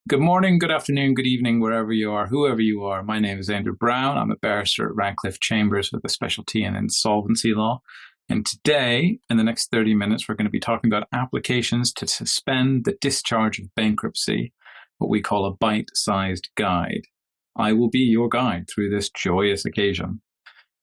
Good morning, good afternoon, good evening, wherever you are, whoever you are. My name is Andrew Brown. I'm a barrister at Radcliffe Chambers with a specialty in insolvency law. And today, in the next 30 minutes, we're going to be talking about applications to suspend the discharge of bankruptcy, what we call a bite-sized guide. I will be your guide through this joyous occasion.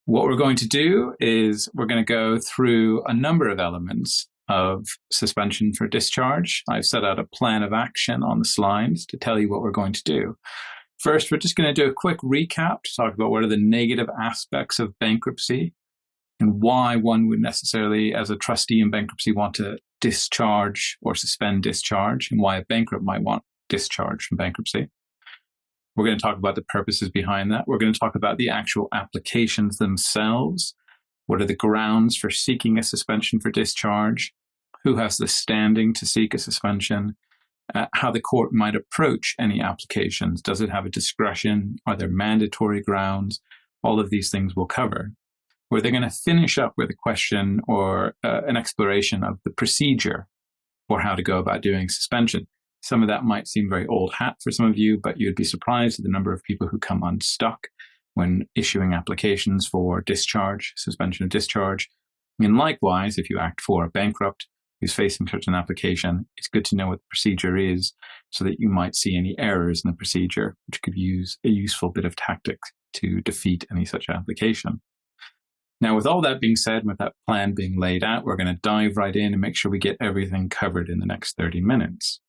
What we're going to do is we're going to go through a number of elements of suspension for discharge. I've set out a plan of action on the slides to tell you what we're going to do. First, we're just going to do a quick recap to talk about what are the negative aspects of bankruptcy and why one would necessarily, as a trustee in bankruptcy, want to discharge or suspend discharge, and why a bankrupt might want discharge from bankruptcy. We're going to talk about the purposes behind that. We're going to talk about the actual applications themselves. What are the grounds for seeking a suspension for discharge? Who has the standing to seek a suspension? How the court might approach any applications. Does it have a discretion? Are there mandatory grounds? All of these things we'll cover. We're then going to finish up with a question or an exploration of the procedure for how to go about doing suspension. Some of that might seem very old hat for some of you, but you'd be surprised at the number of people who come unstuck when issuing applications for discharge, suspension of discharge. And likewise, if you act for a bankrupt who's facing such an application, it's good to know what the procedure is so that you might see any errors in the procedure, which could use a useful bit of tactics to defeat any such application. Now, with all that being said, with that plan being laid out, we're going to dive right in and make sure we get everything covered in the next 30 minutes.